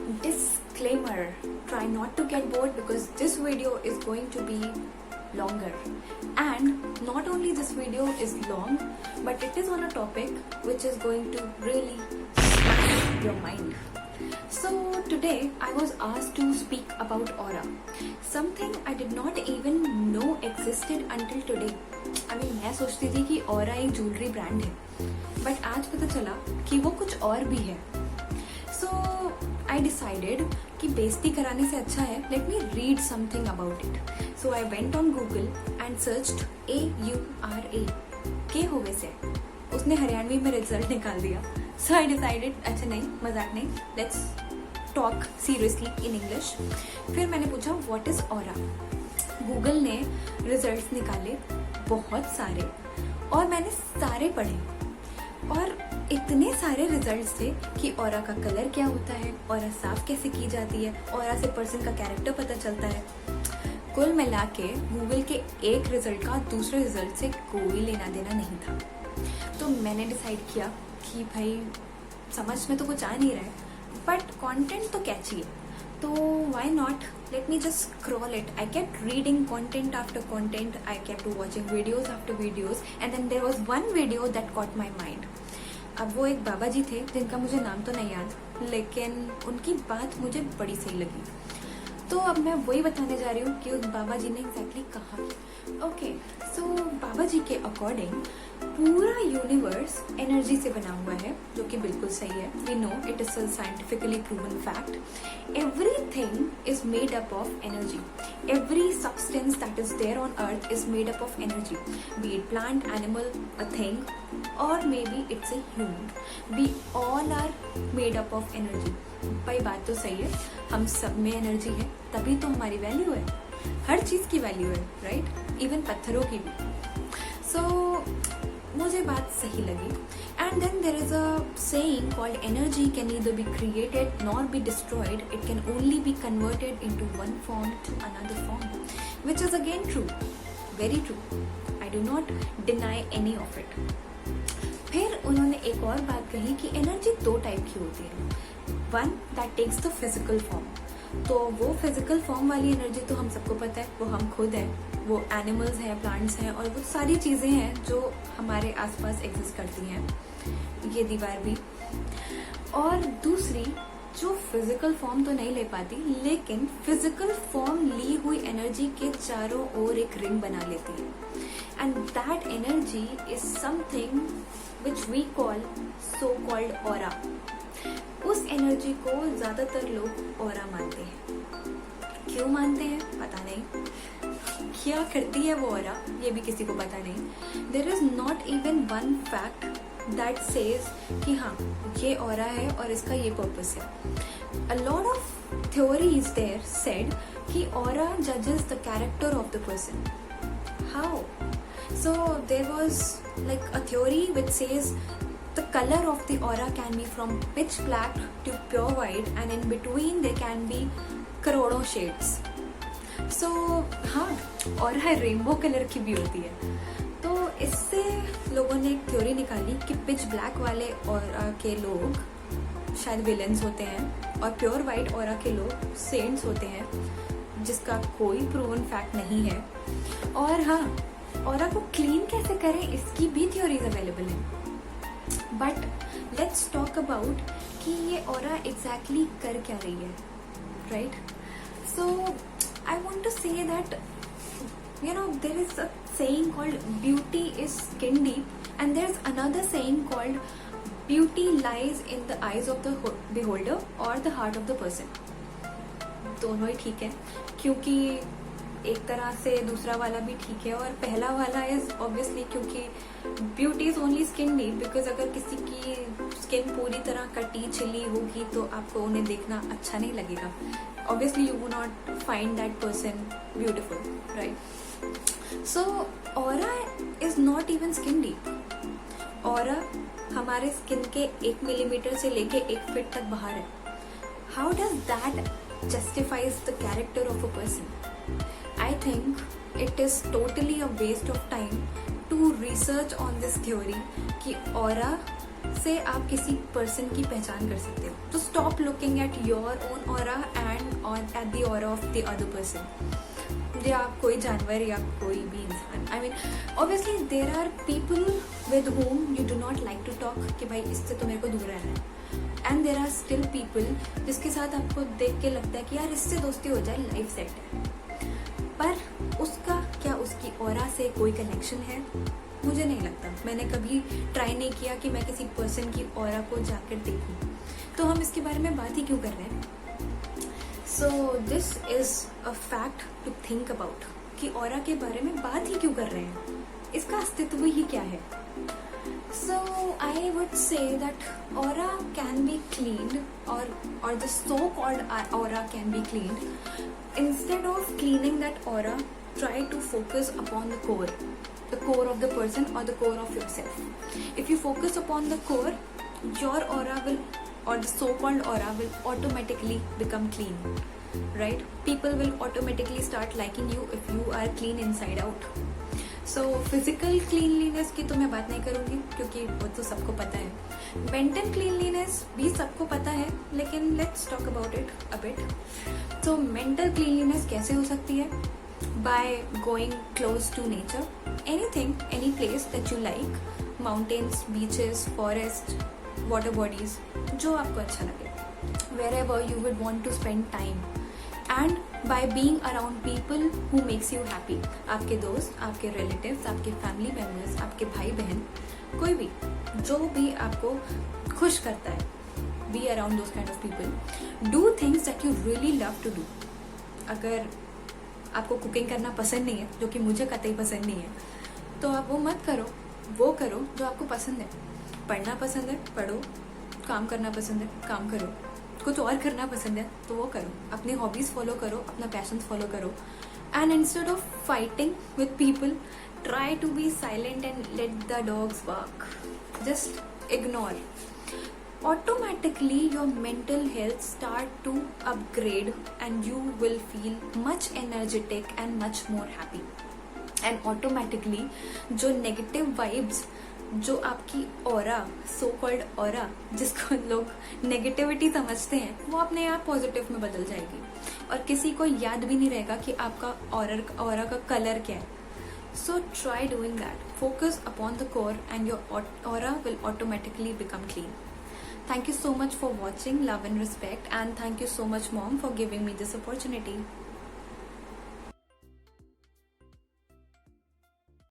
Disclaimer, try not to get bored because this video is going to be longer. And not only this video is long, but it is on a topic which is going to really smash your mind. So today I was asked to speak about aura, something I did not even know existed until today. मैं सोचती थी कि aura एक jewellery brand है, but आज पता चला कि वो कुछ और भी है. So I decided कि बेइज्जती कराने से अच्छा है let me read something about it. So I went on Google and searched AURA. के हो वैसे उसने हरियाणवी में रिजल्ट निकाल दिया. So I decided अच्छा नहीं, मजाक नहीं, let's talk seriously in English. फिर मैंने पूछा what is aura. गूगल ने रिजल्ट्स निकाले बहुत सारे और मैंने सारे पढ़े और इतने सारे रिजल्ट्स थे कि ऑरा का कलर क्या होता है, ऑरा साफ कैसे की जाती है, ऑरा से पर्सन का कैरेक्टर पता चलता है. कुल मिला के गूगल के एक रिजल्ट का दूसरे रिजल्ट से कोई लेना देना नहीं था. तो मैंने डिसाइड किया कि भाई समझ में तो कुछ आ नहीं रहा है बट कंटेंट तो कैची है, तो why not, let me just scroll it. I kept reading content after content. I kept watching videos after videos and then there was one video that caught my mind. अब वो एक बाबा जी थे जिनका मुझे नाम तो नहीं याद, लेकिन उनकी बात मुझे बड़ी सही लगी. तो अब मैं वही बताने जा रही हूँ कि उस बाबा जी ने एग्जैक्टली कहा. ओके, सो बाबा जी के अकॉर्डिंग पूरा यूनिवर्स एनर्जी से बना हुआ है, जो कि बिल्कुल सही है. We know it is a scientifically proven fact. Everything is made up of energy. Every substance that is there on earth is made up of energy, be it plant, animal, a thing, और may be it's a human. We all are made up of energy. भाई बात तो सही है, हम सब में energy है, तभी तो हमारी वैल्यू है. हर चीज की वैल्यू है, राइट, इवन पत्थरों की भी. सो मुझे बात सही लगी. And then there is a saying called energy can neither be created nor be destroyed, it can only be converted into one form to another form, which is again true, very true. I do not deny any of it. फिर उन्होंने एक और बात कही कि energy दो type की होती है. One that takes the physical form. तो वो फिजिकल फॉर्म वाली एनर्जी तो हम सबको पता है, वो हम खुद हैं, वो एनिमल्स हैं, प्लांट्स हैं, और वो सारी चीजें हैं जो हमारे आसपास एग्जिस्ट करती हैं, ये दीवार भी. और दूसरी जो फिजिकल फॉर्म तो नहीं ले पाती, लेकिन फिजिकल फॉर्म ली हुई एनर्जी के चारों ओर एक रिंग बना लेती है. And that energy is something which we call so called aura. उस एनर्जी को ज्यादातर लोग ऑरा मानते हैं. क्यों मानते हैं पता नहीं, क्या करती है वो ऑरा ये भी किसी को पता नहीं. There is not even one fact that says कि हाँ ये ऑरा है और इसका ये पर्पस है. A lot of theories there said कि ऑरा जजेस the character of the person. How? So there was like a theory which says the color of the aura can be from pitch black to pure white and in between there can be करोड़ों shades. So हाँ, aura rainbow colour की भी होती है. तो इससे लोगों ने एक थ्योरी निकाली कि पिच ब्लैक वाले ऑरा के लोग शायद विलेंस होते हैं और प्योर वाइट ऑरा के लोग सेंट्स होते हैं, जिसका कोई प्रूवन फैक्ट नहीं है. और हाँ, ऑरा को क्लीन कैसे करें इसकी भी थ्योरीज अवेलेबल हैं. बट लेट्स टॉक अबाउट कि ये ऑरा एग्जैक्टली कर क्या रही है, right. So I want to say that you know there is a saying called beauty is skin deep and there is another saying called beauty lies in the eyes of the beholder or the heart of the person. दोनों ही ठीक है, क्योंकि एक तरह से दूसरा वाला भी ठीक है, और पहला वाला इज ऑब्वियसली क्योंकि beauty is only skin deep, because अगर किसी की स्किन पूरी तरह कटी छिली होगी तो आपको उन्हें देखना अच्छा नहीं लगेगा. Obviously you would not find that person beautiful, right. So aura is not even skin deep. Aura हमारे स्किन के 1 मिलीमीटर से लेके 1 फीट तक बाहर है. How does that justifies the character of a person? I think it is totally a waste of time to research on this theory कि aura से आप किसी पर्सन की पहचान कर सकते हो. तो stop looking at your own aura and at the aura of the other person. या कोई जानवर या कोई भी इंसान. I mean obviously there are people with whom you do not like to talk कि भाई इससे तो मेरे को दूर रहना है. And there are still people जिसके साथ आपको देख के लगता है कि यार इससे दोस्ती हो जाए लाइफ सेट है. पर उसका क्या उसकी ऑरा से कोई कनेक्शन है? मुझे नहीं लगता. मैंने कभी ट्राई नहीं किया कि मैं किसी पर्सन की ऑरा को जाकर देखूं. तो हम इसके बारे में बात ही क्यों कर रहे हैं? So this is a fact to think about कि ऑरा के बारे में बात ही क्यों कर रहे हैं, इसका अस्तित्व ही क्या है. So I would say that aura can be cleaned or the so-called aura can be cleaned. Instead of cleaning that aura, try to focus upon the core of the person or the core of yourself. If you focus upon the core, your aura will, or the so-called aura will automatically become clean, right? People will automatically start liking you if you are clean inside out. So physical cleanliness की तो मैं बात नहीं करूंगी क्योंकि वो तो सबको पता है. मेंटल क्लीनलीनेस भी सबको पता है, लेकिन let's talk about it a bit. So mental cleanliness कैसे हो सकती है? By going close to nature. Anything, any place that you like, mountains, beaches, forest, water bodies, जो आपको अच्छा लगे, wherever you would want to spend time. And by being around people who makes you happy. आपके दोस्त, आपके relatives, आपके family members, आपके भाई बहन, कोई भी जो भी आपको खुश करता है, be around those kind of people. Do things that you really love to do. अगर आपको कुकिंग करना पसंद नहीं है, जो कि मुझे कतई पसंद नहीं है, तो आप वो मत करो. वो करो जो आपको पसंद है. पढ़ना पसंद है, पढ़ो. काम करना पसंद है, काम करो. कुछ और करना पसंद है तो वो करो. अपनी हॉबीज फॉलो करो, अपना पैशन फॉलो करो. And instead of fighting with people, try to be silent and let the dogs work. Just ignore. Automatically your mental health start to upgrade and you will feel much energetic and much more happy. And automatically जो negative vibes, जो आपकी aura, सो called aura, जिसको लोग negativity समझते हैं, वो अपने आप पॉजिटिव में बदल जाएगी. और किसी को याद भी नहीं रहेगा कि आपका ऑरा का कलर क्या है. So try doing that. Focus upon the core and your aura will automatically become clean. Thank you so much for watching. Love and respect, and thank you so much, Mom, for giving me this opportunity.